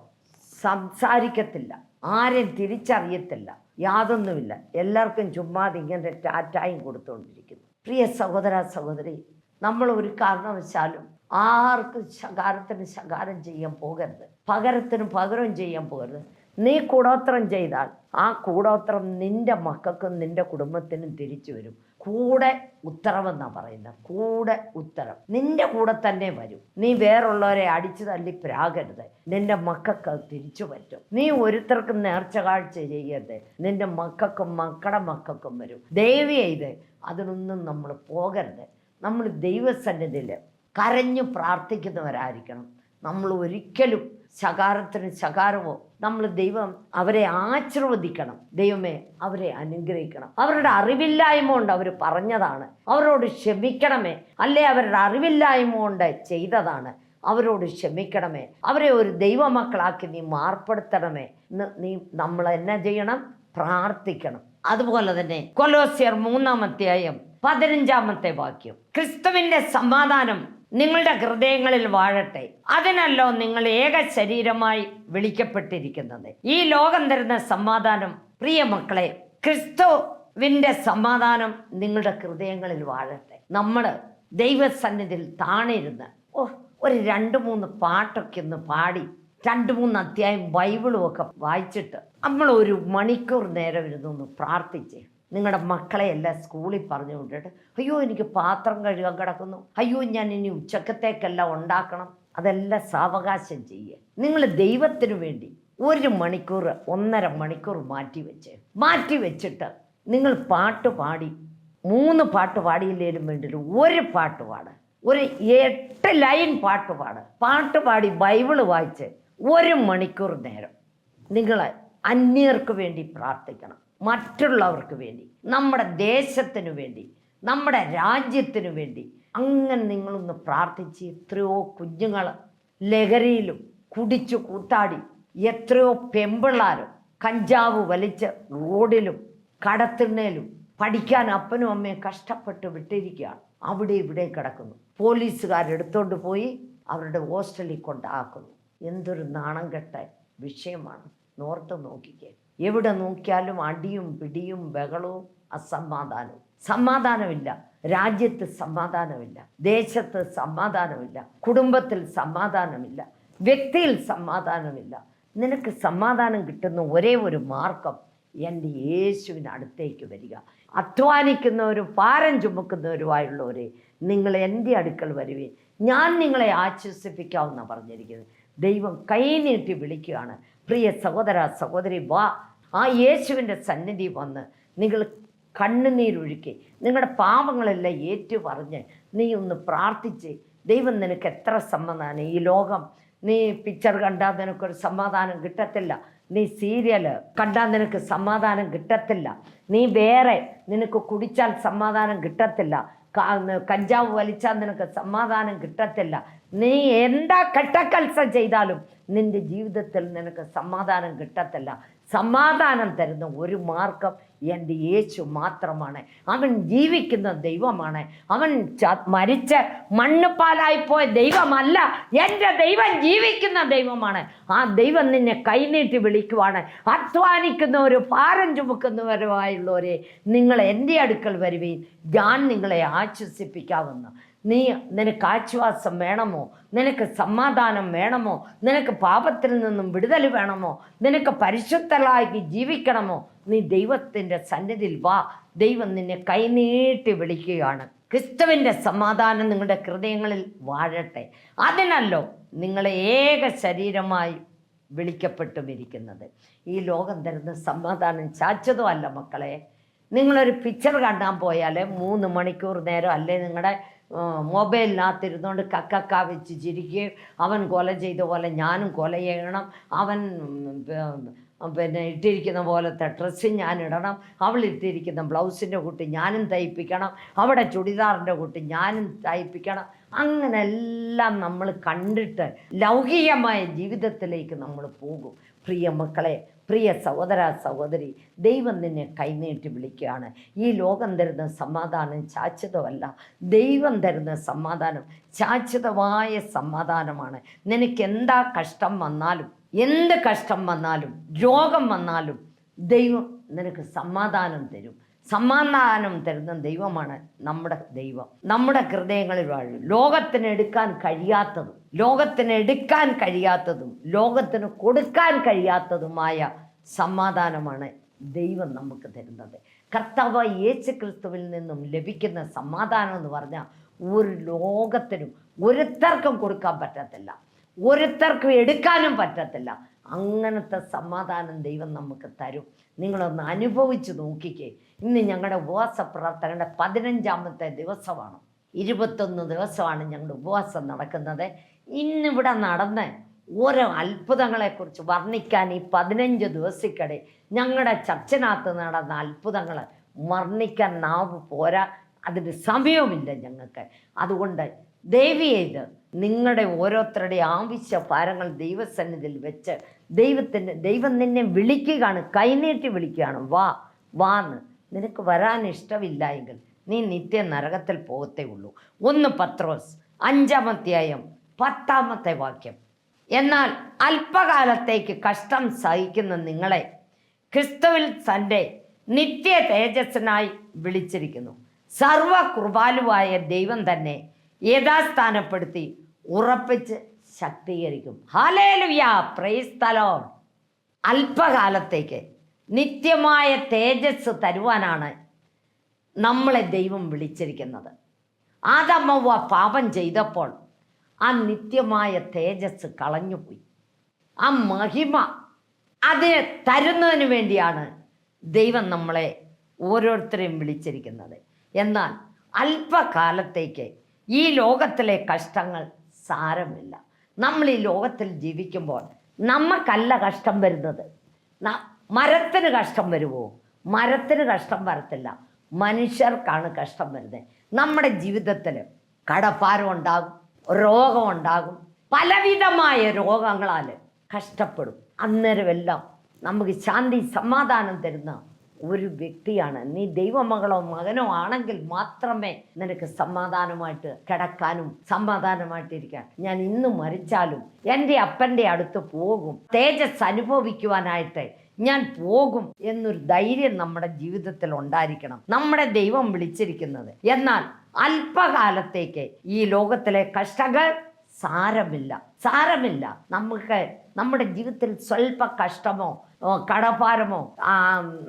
സംസാരിക്കത്തില്ല, ആരെയും തിരിച്ചറിയത്തില്ല, യാതൊന്നുമില്ല, എല്ലാവർക്കും ചുമ്മാതെ ഇങ്ങനെ ടാറ്റായും കൊടുത്തുകൊണ്ടിരിക്കുന്നു. പ്രിയ സഹോദര സഹോദരി, നമ്മൾ ഒരു കാരണവശാലും ആർക്കും ശകാരത്തിന് ശകാരം ചെയ്യാൻ പോകരുത്, പകരത്തിന് പകരം ചെയ്യാൻ പോകരുത്. നീ കൂടോത്രം ചെയ്താൽ ആ കൂടോത്രം നിന്റെ മക്കൾക്കും നിന്റെ കുടുംബത്തിനും തിരിച്ചു വരും. കൂടെ ഉത്തരവെന്നാണ് പറയുന്നത്. കൂടെ ഉത്തരം നിന്റെ കൂടെ തന്നെ വരും. നീ വേറുള്ളവരെ അടിച്ചു തല്ലി പ്രാകരുത്, നിന്റെ മക്കൾക്ക് തിരിച്ചു പറ്റും. നീ ഒരുത്തർക്കും നേർച്ച കാഴ്ച ചെയ്യരുത്, നിന്റെ മക്കൾക്കും മക്കളുടെ മക്കൾക്കും വരും. ദയവ് ചെയ്ത് അതിനൊന്നും നമ്മൾ പോകരുത്. നമ്മൾ ദൈവസന്നിധിയിൽ കരഞ്ഞു പ്രാർത്ഥിക്കുന്നവരായിരിക്കണം. നമ്മൾ ഒരിക്കലും ശകാരത്തിന് ശകാരമോ, ദൈവം അവരെ ആശീർവദിക്കണം, ദൈവമേ അവരെ അനുഗ്രഹിക്കണം. അവരുടെ അറിവില്ലായ്മ കൊണ്ട് അവർ പറഞ്ഞതാണ്, അവരോട് ക്ഷമിക്കണമേ. അല്ലേ അവരുടെ അറിവില്ലായ്മ കൊണ്ട് ചെയ്തതാണ്, അവരോട് ക്ഷമിക്കണമേ. അവരെ ഒരു ദൈവമക്കളാക്കി നീ മാർപ്പെടുത്തണമേ. നമ്മൾ എന്നാ ചെയ്യണം? പ്രാർത്ഥിക്കണം. അതുപോലെ തന്നെ കൊലോസ്യർ 3-ാം അധ്യായം 15-ാമത്തെ വാക്യം, ക്രിസ്തുവിന്റെ സമാധാനം നിങ്ങളുടെ ഹൃദയങ്ങളിൽ വാഴട്ടെ, അതിനല്ലോ നിങ്ങൾ ഏക ശരീരമായി വിളിക്കപ്പെട്ടിരിക്കുന്നത്. ഈ ലോകം തരുന്ന സമാധാനം, പ്രിയ മക്കളെ, ക്രിസ്തുവിന്റെ സമാധാനം നിങ്ങളുടെ ഹൃദയങ്ങളിൽ വാഴട്ടെ. നമ്മൾ ദൈവസന്നിധിയിൽ താണിരുന്ന് ഒരു 2-3 പാട്ടൊക്കെ ഒന്ന് പാടി 2-3 അധ്യായം ബൈബിളും ഒക്കെ വായിച്ചിട്ട് നമ്മൾ ഒരു മണിക്കൂർ നേരം ഇരുന്നൊന്ന് പ്രാർത്ഥിച്ച്, നിങ്ങളുടെ മക്കളെ എല്ലാം സ്കൂളിൽ പറഞ്ഞു വിട്ടിട്ട്, അയ്യോ എനിക്ക് പാത്രം കഴുകാൻ കിടക്കുന്നു, അയ്യോ ഞാൻ ഇനി ഉച്ചക്കത്തേക്കെല്ലാം ഉണ്ടാക്കണം, അതെല്ലാം സാവകാശം ചെയ്യുക. നിങ്ങൾ ദൈവത്തിനു വേണ്ടി 1 മണിക്കൂർ 1.5 മണിക്കൂർ മാറ്റി വെച്ചിട്ട് നിങ്ങൾ പാട്ട് പാടി, 3 പാട്ട് പാടിയില്ലേലും വേണ്ടില്ല, 1 പാട്ട് പാട്, ഒരു 8 ലൈൻ പാട്ട് പാടി ബൈബിള് വായിച്ച് 1 മണിക്കൂർ നേരം നിങ്ങൾ അന്യർക്ക് വേണ്ടി പ്രാർത്ഥിക്കണം. മറ്റുള്ളവർക്ക് വേണ്ടി, നമ്മുടെ ദേശത്തിനു വേണ്ടി, നമ്മുടെ രാജ്യത്തിനു വേണ്ടി അങ്ങനെ നിങ്ങളൊന്ന് പ്രാർത്ഥിച്ച്. എത്രയോ കുഞ്ഞുങ്ങൾ ലഹരിയിലും കുടിച്ചു കൂത്താടി, എത്രയോ പെമ്പിള്ളാരും കഞ്ചാവ് വലിച്ച് റോഡിലും കടത്തിണ്ണയിലും പഠിക്കാൻ അപ്പനും അമ്മയും കഷ്ടപ്പെട്ട് വിട്ടിരിക്കുകയാണ്. അവിടെ ഇവിടെ കിടക്കുന്നു. പോലീസുകാരെടുത്തോണ്ട് പോയി അവരുടെ ഹോസ്റ്റലിൽ കൊണ്ടാക്കുന്നു. എന്തൊരു നാണം കെട്ട വിഷയമാണ്. നോർത്ത് നോക്കിക്കേ, എവിടെ നോക്കിയാലും അടിയും പിടിയും ബഹളവും അസമാധാനവും. സമാധാനമില്ല, രാജ്യത്ത് സമാധാനമില്ല, ദേശത്ത് സമാധാനമില്ല, കുടുംബത്തിൽ സമാധാനമില്ല, വ്യക്തിയിൽ സമാധാനമില്ല. നിനക്ക് സമാധാനം കിട്ടുന്ന ഒരേ ഒരു മാർഗം എൻ്റെ യേശുവിന് അടുത്തേക്ക് വരിക. അധ്വാനിക്കുന്നവരും ഭാരം ചുമക്കുന്നവരുമായുള്ളവരെ നിങ്ങൾ എൻ്റെ അടുക്കൽ വരുവേ, ഞാൻ നിങ്ങളെ ആശ്വസിപ്പിക്കാമെന്ന് പറഞ്ഞിരിക്കുന്നത്. ദൈവം കൈനീട്ടി വിളിക്കുകയാണ്. പ്രിയ സഹോദര സഹോദരി, വാ, ആ യേശുവിൻ്റെ സന്നിധി വന്ന് നിങ്ങൾ കണ്ണുനീരൊഴുക്കി നിങ്ങളുടെ പാപങ്ങളെല്ലാം ഏറ്റു പറഞ്ഞ് നീ ഒന്ന് പ്രാർത്ഥിച്ച്, ദൈവം നിനക്ക് എത്ര സമാധാനം. ഈ ലോകം നീ പിക്ചർ കണ്ടാൽ നിനക്കൊരു സമാധാനം കിട്ടത്തില്ല. നീ സീരിയൽ കണ്ടാൽ നിനക്ക് സമാധാനം കിട്ടത്തില്ല. നീ വേറെ നിനക്ക് കുടിച്ചാൽ സമാധാനം കിട്ടത്തില്ല. കഞ്ചാവ് വലിച്ചാൽ നിനക്ക് സമാധാനം കിട്ടത്തില്ല. നീ എന്താ കെട്ടക്കൽസ ചെയ്താലും നിന്റെ ജീവിതത്തിൽ നിനക്ക് സമാധാനം കിട്ടത്തില്ല. സമാധാനം തരുന്ന ഒരു മാർഗം എൻ്റെ യേശു മാത്രമാണ്. അവൻ ജീവിക്കുന്ന ദൈവമാണ്. അവൻ മരിച്ച് മണ്ണുപാലായിപ്പോയ ദൈവമല്ല. എൻ്റെ ദൈവം ജീവിക്കുന്ന ദൈവമാണ്. ആ ദൈവം നിന്നെ കൈനീട്ടി വിളിക്കുവാണ്. അധ്വാനിക്കുന്നവരും ഭാരം ചുമക്കുന്നവരുമായുള്ളവരെ, നിങ്ങൾ എൻ്റെ അടുക്കൽ വരുവീൻ, ഞാൻ നിങ്ങളെ ആശ്വസിപ്പിക്കാമെന്ന്. നിനക്ക് ആശ്വാസം വേണമോ? നിനക്ക് സമാധാനം വേണമോ? നിനക്ക് പാപത്തിൽ നിന്നും വിടുതൽ വേണമോ? നിനക്ക് പരിശുദ്ധരായി ജീവിക്കണമോ? നീ ദൈവത്തിൻ്റെ സന്നിധിയിൽ വാ. ദൈവം നിന്നെ കൈനീട്ടി വിളിക്കുകയാണ്. ക്രിസ്തുവിൻ്റെ സമാധാനം നിങ്ങളുടെ ഹൃദയങ്ങളിൽ വാഴട്ടെ. അതിനല്ലോ നിങ്ങളെ ഏക ശരീരമായി വിളിക്കപ്പെട്ടുമിരിക്കുന്നത്. ഈ ലോകം തരുന്ന സമാധാനം ശാശ്വതമല്ല മക്കളെ. നിങ്ങളൊരു പിക്ചർ കാണാൻ പോയാൽ 3 മണിക്കൂർ നേരം അല്ലേ നിങ്ങളുടെ മൊബൈലിനകത്തിരുന്നുകൊണ്ട് കക്കക്ക വെച്ച് ചിരിക്കുകയും, അവൻ കൊല ചെയ്ത പോലെ ഞാനും കൊല ചെയ്യണം, അവൻ പിന്നെ ഇട്ടിരിക്കുന്ന പോലത്തെ ഡ്രസ്സ് ഞാൻ ഇടണം, അവൾ ഇട്ടിരിക്കുന്ന ബ്ലൗസിൻ്റെ കൂട്ടി ഞാനും തയ്പ്പിക്കണം, അവിടെ ചുടിദാറിൻ്റെ കൂട്ടി ഞാനും തയ്പ്പിക്കണം. അങ്ങനെ എല്ലാം നമ്മൾ കണ്ടിട്ട് ലൗകികമായ ജീവിതത്തിലേക്ക് നമ്മൾ പോകും. പ്രിയ മക്കളെ, പ്രിയ സഹോദര സഹോദരി, ദൈവം നിന്നെ കൈനീട്ടി വിളിക്കുകയാണ്. ഈ ലോകം തരുന്ന സമാധാനം ശാശ്വതമല്ല. ദൈവം തരുന്ന സമാധാനം ശാശ്വതമായ സമാധാനമാണ്. നിനക്ക് എന്താ കഷ്ടം വന്നാലും, എന്ത് കഷ്ടം വന്നാലും, രോഗം വന്നാലും ദൈവം നിനക്ക് സമാധാനം തരും. സമാധാനം തരുന്ന ദൈവമാണ് നമ്മുടെ ദൈവം. നമ്മുടെ ഹൃദയങ്ങളിൽ വാഴും. ലോകത്തിന് എടുക്കാൻ കഴിയാത്തതും ലോകത്തിന് കൊടുക്കാൻ കഴിയാത്തതുമായ സമാധാനമാണ് ദൈവം നമുക്ക് തരുന്നത്. കർത്താവ് യേശു ക്രിസ്തുവിൽ നിന്നും ലഭിക്കുന്ന സമാധാനം എന്ന് പറഞ്ഞാൽ ഒരു ലോകത്തിനും ഒരുത്തർക്കും കൊടുക്കാൻ പറ്റത്തില്ല, ഒരുത്തർക്കും എടുക്കാനും പറ്റത്തില്ല. അങ്ങനത്തെ സമാധാനം ദൈവം നമുക്ക് തരും. നിങ്ങളൊന്ന് അനുഭവിച്ച് നോക്കിക്കേ. ഇന്ന് ഞങ്ങളുടെ ഉപവാസ പ്രാർത്ഥനയുടെ 15ാമത്തെ ദിവസമാണ്. 21 ദിവസമാണ് ഞങ്ങളുടെ ഉപവാസം നടക്കുന്നത്. ഇന്നിവിടെ നടന്ന ഓരോ അത്ഭുതങ്ങളെക്കുറിച്ച് വർണ്ണിക്കാൻ ഈ 15 ദിവസത്തിനിടെ ഞങ്ങളുടെ ചർച്ചിനകത്ത് നടന്ന അത്ഭുതങ്ങൾ വർണ്ണിക്കാൻ നാവ് പോരാ, അതിന് സമയവുമില്ല ഞങ്ങൾക്ക്. അതുകൊണ്ട് ദയവേത് നിങ്ങളുടെ ഓരോരുത്തരുടെ ആവശ്യ ഭാരങ്ങൾ ദൈവസന്നിധിയിൽ വെച്ച് ദൈവം നിന്നെ വിളിക്കുകയാണ്, കൈനീട്ടി വിളിക്കുകയാണ്. വാന്ന്. നിനക്ക് വരാൻ ഇഷ്ടമില്ല എങ്കിൽ നീ നിത്യ നരകത്തിൽ പോകത്തേ ഉള്ളൂ. 1 പത്രോസ് 5-ാം അധ്യായം 10-ാമത്തെ വാക്യം. എന്നാൽ അല്പകാലത്തേക്ക് കഷ്ടം സഹിക്കുന്ന നിങ്ങളെ ക്രിസ്തുവിൽ തൻ്റെ നിത്യ തേജസ്സിനായി വിളിച്ചിരിക്കുന്നു. സർവകൃപാലുവായ ദൈവം തന്നെ യഥാസ്ഥാനപ്പെടുത്തി ഉറപ്പിച്ച് ശക്തീകരിക്കും. Hallelujah, praise the Lord. അല്പകാലത്തേക്ക് നിത്യമായ തേജസ് തരുവാനാണ് നമ്മളെ ദൈവം വിളിച്ചിരിക്കുന്നത്. ആദാമവ്വ പാപം ചെയ്തപ്പോൾ ആ നിത്യമായ തേജസ് കളഞ്ഞുപോയി. ആ മഹിമ അതിനെ തരുന്നതിന് വേണ്ടിയാണ് ദൈവം നമ്മളെ ഓരോരുത്തരെയും വിളിച്ചിരിക്കുന്നത്. എന്നാൽ അല്പകാലത്തേക്ക് ഈ ലോകത്തിലെ കഷ്ടങ്ങൾ സാരമില്ല. നമ്മൾ ഈ ലോകത്തിൽ ജീവിക്കുമ്പോൾ നമുക്കല്ല കഷ്ടം വരുന്നത്. മരത്തിന് കഷ്ടം വരുമോ? മരത്തിന് കഷ്ടം വരത്തില്ല, മനുഷ്യർക്കാണ് കഷ്ടം വരുന്നത്. നമ്മുടെ ജീവിതത്തിൽ കടപ്പാരം ഉണ്ടാകും, രോഗമുണ്ടാകും, പലവിധമായ രോഗങ്ങളാൽ കഷ്ടപ്പെടും. അന്നേരമെല്ലാം നമുക്ക് ശാന്തി സമാധാനം തരുന്ന ഒരു വ്യക്തിയാണ് നീ. ദൈവമകളോ മകനോ ആണെങ്കിൽ മാത്രമേ നിനക്ക് സമാധാനമായിട്ട് കിടക്കാനും സമാധാനമായിട്ടിരിക്കാൻ. ഞാൻ ഇന്ന് മരിച്ചാലും എൻ്റെ അപ്പൻ്റെ അടുത്ത് പോകും, തേജസ് അനുഭവിക്കുവാനായിട്ട് ഞാൻ പോകും എന്നൊരു ധൈര്യം നമ്മുടെ ജീവിതത്തിൽ ഉണ്ടായിരിക്കണം. നമ്മുടെ ദൈവം വിളിച്ചിരിക്കുന്നത്. എന്നാൽ അല്പകാലത്തേക്ക് ഈ ലോകത്തിലെ കഷ്ടങ്ങൾ സാരമില്ല. നമുക്ക് നമ്മുടെ ജീവിതത്തിൽ സ്വല്പ കഷ്ടമോ കടഭാരമോ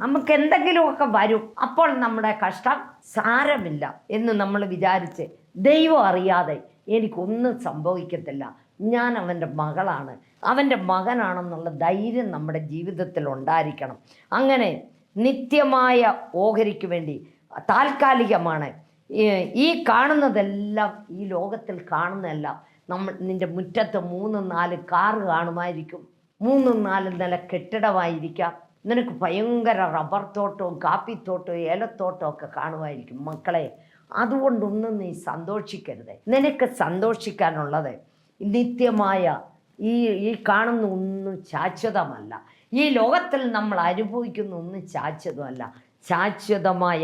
നമുക്ക് എന്തെങ്കിലുമൊക്കെ വരും. അപ്പോൾ നമ്മുടെ കഷ്ടം സാരമില്ല എന്ന് നമ്മൾ വിചാരിച്ച് ദൈവം അറിയാതെ എനിക്കൊന്നും സംഭവിക്കത്തില്ല, ഞാൻ അവൻ്റെ മകളാണ്, അവൻ്റെ മകനാണെന്നുള്ള ധൈര്യം നമ്മുടെ ജീവിതത്തിൽ ഉണ്ടായിരിക്കണം. അങ്ങനെ നിത്യമായ ഓഹരിക്ക് വേണ്ടി താൽക്കാലികമാണ് ഈ കാണുന്നതെല്ലാം, ഈ ലോകത്തിൽ കാണുന്നതെല്ലാം നിൻ്റെ മുറ്റത്ത് 3-4 കാറ് കാണുമായിരിക്കും, 3-4 നില കെട്ടിടമായിരിക്കാം, നിനക്ക് ഭയങ്കര റബ്ബർ തോട്ടവും കാപ്പിത്തോട്ടവും ഏലത്തോട്ടവും ഒക്കെ കാണുമായിരിക്കും. മക്കളെ, അതുകൊണ്ടൊന്നും നീ സന്തോഷിക്കരുത്. നിനക്ക് സന്തോഷിക്കാനുള്ളത് നിത്യമായ ഈ കാണുന്ന ഒന്നും ശാശ്വതമല്ല. ഈ ലോകത്തിൽ നമ്മൾ അനുഭവിക്കുന്ന ഒന്നും ശാശ്വതമല്ല. ശാശ്വതമായ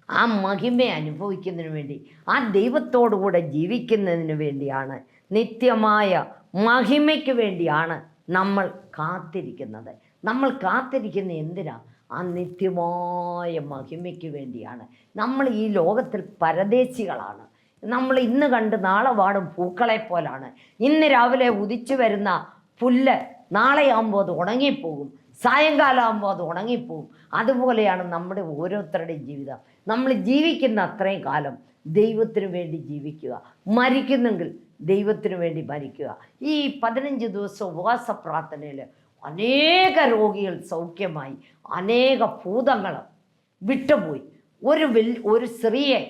ആ മഹിമ അനുഭവിക്കുന്നതിന് വേണ്ടി, ആ ദൈവത്തോടുകൂടെ ജീവിക്കുന്നതിന് വേണ്ടിയാണ്, നിത്യമായ മഹിമയ്ക്ക് വേണ്ടിയാണ് നമ്മൾ കാത്തിരിക്കുന്നത്. നമ്മൾ കാത്തിരിക്കുന്ന എന്തിനാ? ആ നിത്യമായ മഹിമയ്ക്ക് വേണ്ടിയാണ്. നമ്മൾ ഈ ലോകത്തിൽ പരദേശികളാണ്. നമ്മൾ ഇന്ന് കണ്ട് നാളെ വാടും പൂക്കളെ പോലാണ്. ഇന്ന് രാവിലെ ഉദിച്ചു വരുന്ന പുല്ല് നാളെയാകുമ്പോൾ അത് ഉണങ്ങിപ്പോകും, സായങ്കാലം ആകുമ്പോൾ അത് ഉണങ്ങിപ്പോകും. അതുപോലെയാണ് നമ്മുടെ ഓരോരുത്തരുടെയും ജീവിതം. നമ്മൾ ജീവിക്കുന്ന അത്രയും കാലം ദൈവത്തിന് വേണ്ടി ജീവിക്കുക, മരിക്കുന്നെങ്കിൽ ദൈവത്തിന് വേണ്ടി മരിക്കുക. ഈ 15 ദിവസം ഉപവാസ പ്രാർത്ഥനയിൽ അനേക രോഗികൾ സൗഖ്യമായി, അനേക ഭൂതങ്ങൾ വിട്ടുപോയി. ഒരു സ്ത്രീയെ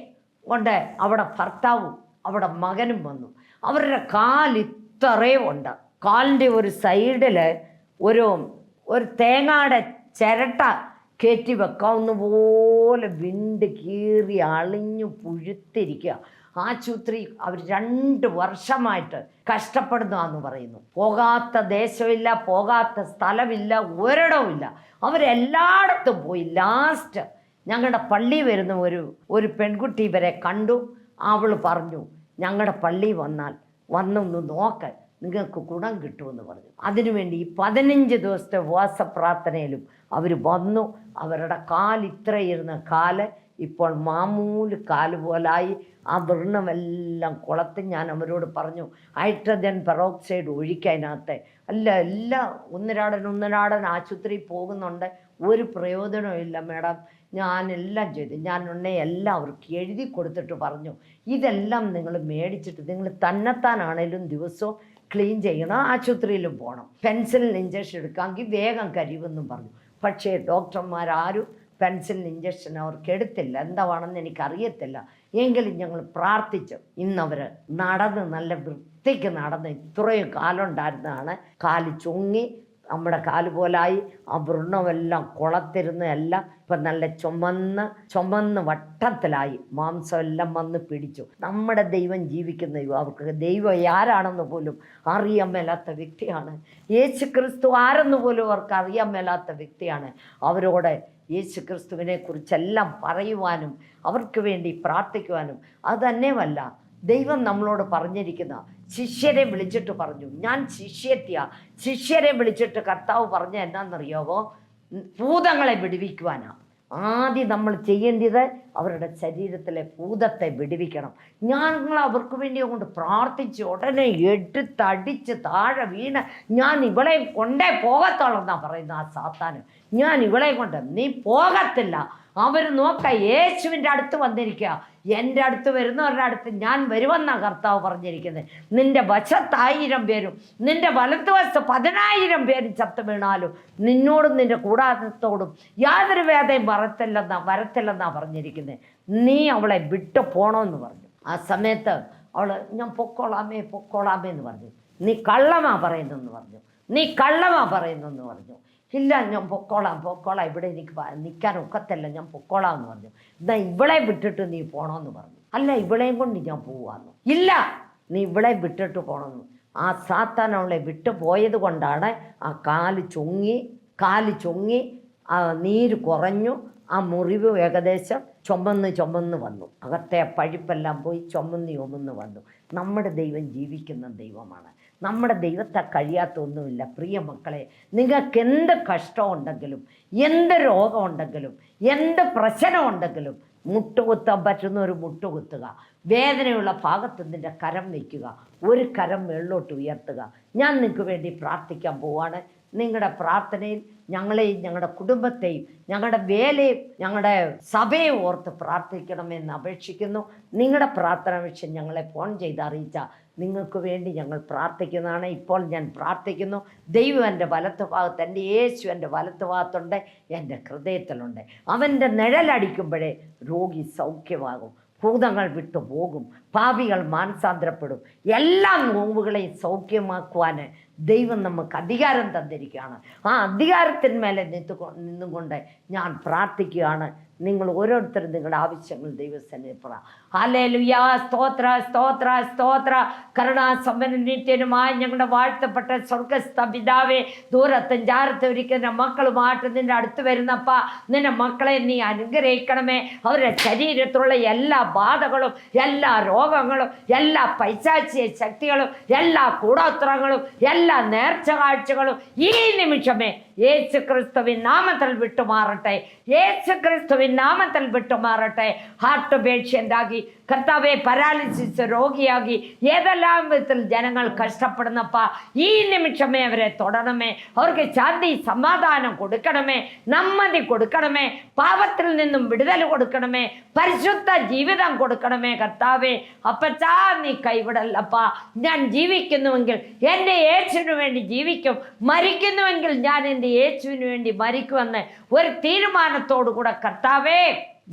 കൊണ്ട് അവിടെ ഭർത്താവും അവിടെ മകനും വന്നു. അവരുടെ കാലിത്രയും ഉണ്ട്. കാലിൻ്റെ ഒരു സൈഡിൽ ഒരു തേങ്ങയുടെ ചിരട്ട കയറ്റി വെക്കാവുന്ന പോലെ വിണ്ട് കീറി അളിഞ്ഞു പുഴുത്തിരിക്കുക. ആശുപത്രി അവർ 2 വർഷമായിട്ട് കഷ്ടപ്പെടുന്നതാണെന്ന് പറയുന്നു. പോകാത്ത ദേശമില്ല, പോകാത്ത സ്ഥലമില്ല, ഒരിടവുമില്ല. അവരെല്ലായിടത്തും പോയി. ലാസ്റ്റ് ഞങ്ങളുടെ പള്ളി വരുന്ന ഒരു പെൺകുട്ടി ഇവരെ കണ്ടു. അവൾ പറഞ്ഞു, ഞങ്ങളുടെ പള്ളി വന്നൊന്ന് നോക്ക്, നിങ്ങൾക്ക് ഗുണം കിട്ടുമെന്ന് പറഞ്ഞു. അതിനുവേണ്ടി ഈ 15 ദിവസത്തെ ഉപവാസ പ്രാർത്ഥനയിലും അവർ വന്നു. അവരുടെ ഇത്രയിരുന്ന കാല് ഇപ്പോൾ മാമൂല് കാല് പോലായി. ആ വൃണമെല്ലാം കുളത്ത് ഞാൻ അവരോട് പറഞ്ഞു, ഹൈഡ്രജൻ പെറോക്സൈഡ് ഒഴിക്കതിനകത്ത്. എല്ലാം ഒന്നിരാടൻ ആശുപത്രിയിൽ പോകുന്നുണ്ട്, ഒരു പ്രയോജനവും ഇല്ല മാഡം. ഞാനെല്ലാം ചെയ്തു. ഞാൻ എല്ലാം അവർക്ക് എഴുതി കൊടുത്തിട്ട് പറഞ്ഞു, ഇതെല്ലാം നിങ്ങൾ മേടിച്ചിട്ട് നിങ്ങൾ തന്നെത്താനാണേലും ദിവസവും ക്ലീൻ ചെയ്യണം, ആശുപത്രിയിലും പോകണം, പെൻസിലിൻ ഇഞ്ചക്ഷൻ എടുക്കാമെങ്കിൽ വേഗം കരിവെന്നും പറഞ്ഞു. പക്ഷേ ഡോക്ടർമാരാരും പെൻസിലിൻ ഇഞ്ചക്ഷൻ അവർക്ക് എടുത്തില്ല. എന്താണെന്ന് എനിക്കറിയത്തില്ല. എങ്കിലും ഞങ്ങൾ പ്രാർത്ഥിച്ചു. ഇന്നവർ നല്ല വൃത്തിക്ക് നടന്ന് ഇത്രയും കാലം ഉണ്ടായിരുന്നതാണ്. കാല് ചുങ്ങി നമ്മുടെ കാല് പോലായി. ആ വൃണമെല്ലാം കുളത്തിരുന്ന് എല്ലാം ഇപ്പം നല്ല ചുമന്ന് വട്ടത്തിലായി. മാംസം എല്ലാം വന്ന് പിടിച്ചു. നമ്മുടെ ദൈവം ജീവിക്കുന്ന ദൈവം. അവർക്ക് ദൈവം ആരാണെന്ന് പോലും അറിയാൻ മേലാത്ത വ്യക്തിയാണ്. യേശു ക്രിസ്തു ആരെന്ന് പോലും അവർക്ക് അറിയാൻ മേലാത്ത വ്യക്തിയാണ്. അവരോട് യേശു ക്രിസ്തുവിനെ കുറിച്ചെല്ലാം പറയുവാനും അവർക്ക് വേണ്ടി പ്രാർത്ഥിക്കുവാനും. അത് തന്നെയുമല്ല, ദൈവം നമ്മളോട് പറഞ്ഞിരിക്കുന്ന, ശിഷ്യരെ വിളിച്ചിട്ട് പറഞ്ഞു, ഞാൻ ശിഷ്യരെ വിളിച്ചിട്ട് കർത്താവ് പറഞ്ഞ എന്നാന്നറിയാവോ? ഭൂതങ്ങളെ വിടുവിക്കുവാനാണ്. ആദ്യം നമ്മൾ ചെയ്യേണ്ടത് അവരുടെ ശരീരത്തിലെ ഭൂതത്തെ വിടുവിക്കണം. ഞങ്ങൾ അവർക്ക് വേണ്ടി കൊണ്ട് പ്രാർത്ഥിച്ച് ഉടനെ എടുത്തടിച്ച് താഴെ വീണ്, ഞാൻ ഇവളെ കൊണ്ടേ പോകത്തുള്ളെന്നാണ് പറയുന്നത് ആ സാത്താന്. ഞാൻ ഇവളെ കൊണ്ട് നീ പോകത്തില്ല. അവർ യേശുവിൻ്റെ അടുത്ത് വന്നിരിക്കുക. എൻ്റെ അടുത്ത് വരുന്നവരുടെ അടുത്ത് ഞാൻ വരുമെന്നാണ് കർത്താവ് പറഞ്ഞിരിക്കുന്നത്. നിൻ്റെ വശത്ത് 1000 പേരും നിൻ്റെ വലത്തുവശത്ത് 10,000 പേരും ചത്തു വീണാലും നിന്നോടും നിൻ്റെ കൂടാരത്തോടും യാതൊരു വേദയും വരത്തില്ലെന്നാണ് പറഞ്ഞിരിക്കുന്നത്. നീ അവളെ വിട്ടു പോകണമെന്ന് പറഞ്ഞു. ആ സമയത്ത് അവൾ, ഞാൻ പൊക്കോളാമേ എന്ന് പറഞ്ഞു. നീ കള്ളമാ പറയുന്നെന്ന് പറഞ്ഞു. ഇല്ല, ഞാൻ പൊക്കോളാം, ഇവിടെ എനിക്ക് നിൽക്കാൻ ഒക്കത്തില്ല, ഞാൻ പൊക്കോളാം എന്ന് പറഞ്ഞു. എന്നാ ഇവളെ വിട്ടിട്ട് നീ പോകണമെന്ന് പറഞ്ഞു. അല്ല, ഇവളെയും കൊണ്ട് ഞാൻ പോവാന്ന്. ഇല്ല, നീ ഇവളെ വിട്ടിട്ട് പോകണമെന്ന്. ആ സാത്താൻ അവളെ വിട്ടു പോയത് കൊണ്ടാണ് ആ കാല് ചുങ്ങി ആ നീര് കുറഞ്ഞു. ആ മുറിവ് ഏകദേശം ചുമന്ന് വന്നു. അകത്തെ പഴുപ്പെല്ലാം പോയി ചുമന്ന് വന്നു. നമ്മുടെ ദൈവം ജീവിക്കുന്ന ദൈവമാണ്. നമ്മുടെ ദൈവത്തെ കഴിയാത്തൊന്നുമില്ല. പ്രിയ മക്കളെ, നിങ്ങൾക്ക് എന്ത് കഷ്ടമുണ്ടെങ്കിലും, എന്ത് രോഗമുണ്ടെങ്കിലും, എന്ത് പ്രശ്നമുണ്ടെങ്കിലും മുട്ടുകുത്താൻ പറ്റുന്ന ഒരു മുട്ടുകുത്തുക. വേദനയുള്ള ഭാഗത്ത് നിൻ്റെ കരം വയ്ക്കുക, ഒരു കരം മേളിലോട്ട് ഉയർത്തുക. ഞാൻ നിങ്ങൾക്ക് വേണ്ടി പ്രാർത്ഥിക്കാൻ പോവാണ്. നിങ്ങളുടെ പ്രാർത്ഥനയിൽ ഞങ്ങളെയും ഞങ്ങളുടെ കുടുംബത്തെയും ഞങ്ങളുടെ വേലയും ഞങ്ങളുടെ സഭയെ ഓർത്ത് പ്രാർത്ഥിക്കണമെന്ന് അപേക്ഷിക്കുന്നു. നിങ്ങളുടെ പ്രാർത്ഥന വിഷയം ഞങ്ങളെ ഫോൺ ചെയ്ത് അറിയിച്ചാൽ നിങ്ങൾക്ക് വേണ്ടി ഞങ്ങൾ പ്രാർത്ഥിക്കുന്നതാണ്. ഇപ്പോൾ ഞാൻ പ്രാർത്ഥിക്കുന്നു. ദൈവം എൻ്റെ വലത്തുഭാഗത്ത്, എൻ്റെ യേശു എൻ്റെ വലത്തുഭാഗത്തുണ്ട്, എൻ്റെ ഹൃദയത്തിലുണ്ട്. അവൻ്റെ നിഴലടിക്കുമ്പോഴേ രോഗി സൗഖ്യമാകും. ഭൂതങ്ങൾ വിട്ടുപോകും, പാപികൾ മാനസാന്തരപ്പെടും. എല്ലാ നോവുകളെയും സൗഖ്യമാക്കുവാൻ ദൈവം നമുക്ക് അധികാരം തന്നിരിക്കുകയാണ്. ആ അധികാരത്തിന്മേലെ നിന്നുകൊണ്ട് ഞാൻ പ്രാർത്ഥിക്കുകയാണ്. നിങ്ങൾ ഓരോരുത്തരും നിങ്ങളുടെ ആവശ്യങ്ങൾ ദൈവസന്നിധി പറ. ഹല്ലേലൂയ, സ്തോത്ര സ്തോത്ര സ്തോത്ര. കരുണാസമ്പന്നനും നിത്യനുമായ ഞങ്ങളുടെ വാഴ്ത്തപ്പെട്ട സ്വർഗ്ഗസ്ഥ പിതാവേ, ദൂരത്തും ചാരത്തും ഇരിക്കുന്ന മക്കളുമായിട്ട് നിന്റെ അടുത്ത് വരുന്നപ്പ നിന്റെ മക്കളെ നീ അനുഗ്രഹിക്കണമേ. അവരുടെ ശരീരത്തിലുള്ള എല്ലാ ബാധകളും, എല്ലാ രോഗങ്ങളും, എല്ലാ പൈശാചിക ശക്തികളും, എല്ലാ കൂടോത്രങ്ങളും, എല്ലാ നേർച്ച കാഴ്ചകളും ഈ നിമിഷമേ യേശു ക്രിസ്തുവിൻ നാമത്തിൽ വിട്ടുമാറട്ടെ. യേശു ക്രിസ്തുവിൻ നാമത്തിൽ വിട്ടുമാറട്ടെ. ഹാർട്ട് പേഷ്യൻ്റ് ആകി കർത്താവെ, പാരാലിസിസ് രോഗിയാകി ഏതെല്ലാം വിധത്തിൽ ജനങ്ങൾ കഷ്ടപ്പെടുന്നപ്പ ഈ നിമിഷമേ അവരെ തൊടണമേ. അവർക്ക് ശാന്തി സമാധാനം കൊടുക്കണമേ, നമ്മതി കൊടുക്കണമേ, പാപത്തിൽ നിന്നും വിടുതൽ കൊടുക്കണമേ, പരിശുദ്ധ ജീവിതം കൊടുക്കണമേ. കർത്താവെ, അപ്പച്ചാ നീ കൈവിടല്ലപ്പ. ഞാൻ ജീവിക്കുന്നുവെങ്കിൽ എൻ്റെ യേശുവിന് വേണ്ടി ജീവിക്കും, മരിക്കുന്നുവെങ്കിൽ ഞാൻ എൻ്റെ യേശുവിന് വേണ്ടി മരിക്കുമെന്ന് ഒരു തീരുമാനത്തോടു കൂടെ കർത്താവേ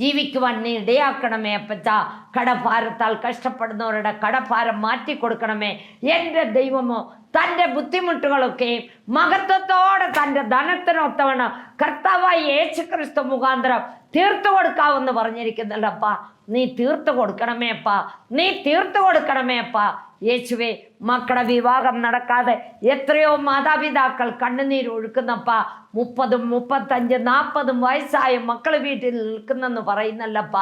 ജീവിക്കുവാൻ നീ ഇടയാക്കണമേ. അപ്പച്ച, കടഭാരത്താൽ കഷ്ടപ്പെടുന്നവരുടെ കടഭാരം മാറ്റിക്കൊടുക്കണമേ. എൻ്റെ ദൈവമോ തൻ്റെ ബുദ്ധിമുട്ടുകളൊക്കെയും മഹത്വത്തോടെ തൻ്റെ ധനത്തിനൊത്തവണ്ണം കർത്താവായ യേശു ക്രിസ്തു മുഖാന്തരം തീർത്തു കൊടുക്കാമെന്ന് പറഞ്ഞിരിക്കുന്നല്ലപ്പാ. നീ തീർത്തു കൊടുക്കണമേ അപ്പാ, നീ തീർത്തു കൊടുക്കണമേ അപ്പാ. യേശുവേ, മക്കളുടെ വിവാഹം നടക്കാതെ എത്രയോ മാതാപിതാക്കൾ കണ്ണുനീര് ഒഴുക്കുന്നപ്പ. 30, 35, 40 വയസ്സായ മക്കൾ വീട്ടിൽ നിൽക്കുന്നെന്ന് പറയുന്നല്ലപ്പ.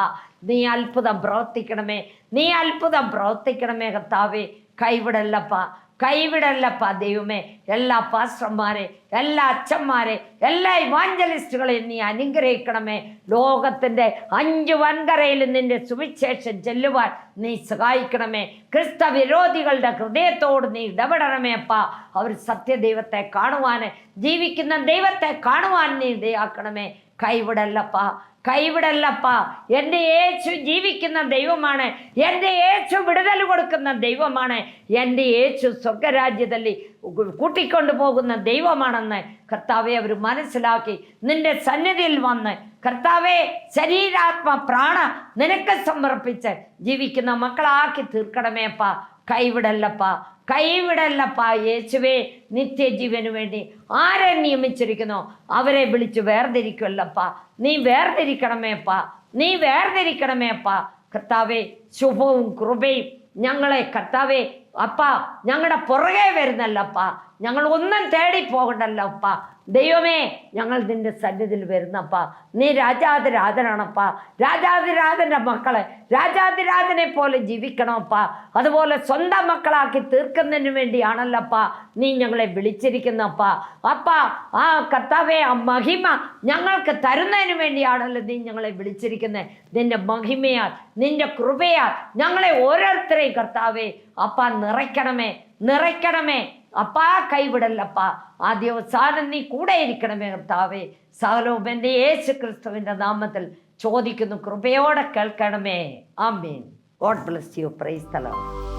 നീ അത്ഭുതം പ്രവർത്തിക്കണമേ, നീ അത്ഭുതം പ്രവർത്തിക്കണമേ കർത്താവേ. കൈവിടല്ലപ്പ, കൈവിടല്ലപ്പ ദൈവമേ. എല്ലാ പാസ്റ്റർമാരെ, എല്ലാ അച്ഛന്മാരെ, എല്ലാ ഇവാഞ്ചലിസ്റ്റുകളെയും നീ അനുഗ്രഹിക്കണമേ. ലോകത്തിൻ്റെ 5 വൻകരയിൽ നിന്റെ സുവിശേഷം ചെല്ലുവാൻ നീ സഹായിക്കണമേ. ക്രിസ്തവിരോധികളുടെ ഹൃദയത്തോട് നീ ഇടപെടണമേ അപ്പ. അവർ സത്യദൈവത്തെ കാണുവാൻ, ജീവിക്കുന്ന ദൈവത്തെ കാണുവാൻ നീ ഇടയാക്കണമേ. കൈവിടല്ലപ്പ, കൈവിടല്ലപ്പ. എൻ്റെ യേശു ജീവിക്കുന്ന ദൈവമാണ്, എൻ്റെ യേശു വിടുതൽ കൊടുക്കുന്ന ദൈവമാണ്, എൻ്റെ യേശു സ്വർഗരാജ്യದಲ್ಲಿ കൂട്ടിക്കൊണ്ടു പോകുന്ന ദൈവമാണെന്ന് കർത്താവെ അവർ മനസ്സിലാക്കി നിന്റെ സന്നിധിയിൽ വന്ന് കർത്താവെ ശരീരാത്മ പ്രാണ നിനക്ക് സമർപ്പിച്ച് ജീവിക്കുന്ന മക്കളാക്കി തീർക്കണമേ അപ്പ. കൈവിടല്ലപ്പ, കൈവിടല്ലപ്പ യേശുവേ. നിത്യജീവന് വേണ്ടി ആരെ നിയമിച്ചിരിക്കുന്നോ അവരെ വിളിച്ച് വേർതിരിക്കുമല്ലപ്പ. നീ വേർതിരിക്കണമേപ്പ, നീ വേർതിരിക്കണമേപ്പ. കർത്താവെ, ശുഭവും കൃപയും ഞങ്ങളെ കർത്താവെ അപ്പ ഞങ്ങളുടെ പുറകെ വരുന്നല്ലപ്പ. ഞങ്ങൾ ഒന്നും തേടി പോകണ്ടല്ലപ്പ. ദൈവമേ, ഞങ്ങൾ നിന്റെ സന്നിധിയിൽ വരുന്നപ്പ. നീ രാജാതിരാജനാണപ്പ. രാജാതിരാജൻ്റെ മക്കളെ രാജാതിരാജനെ പോലെ ജീവിക്കണമപ്പ. അതുപോലെ സ്വന്തം മക്കളാക്കി തീർക്കുന്നതിന് വേണ്ടിയാണല്ലപ്പ നീ ഞങ്ങളെ വിളിച്ചിരിക്കുന്നപ്പ. അപ്പ ആ കർത്താവെ, ആ മഹിമ ഞങ്ങൾക്ക് തരുന്നതിന് വേണ്ടിയാണല്ലോ നീ ഞങ്ങളെ വിളിച്ചിരിക്കുന്നത്. നിന്റെ മഹിമയാൽ, നിന്റെ കൃപയാൽ ഞങ്ങളെ ഓരോരുത്തരെയും കർത്താവെ അപ്പ നിറയ്ക്കണമേ, നിറയ്ക്കണമേ അപ്പാ. കൈവിടല്ലപ്പ. ആദ്യവസാനം നീ കൂടെ ഇരിക്കണമേ കർത്താവേ. സകലവും എൻ്റെ യേശു ക്രിസ്തുവിൻ്റെ നാമത്തിൽ ചോദിക്കുന്നു, കൃപയോടെ കേൾക്കണമേ. ആമേൻ. God bless you. Praise the Lord.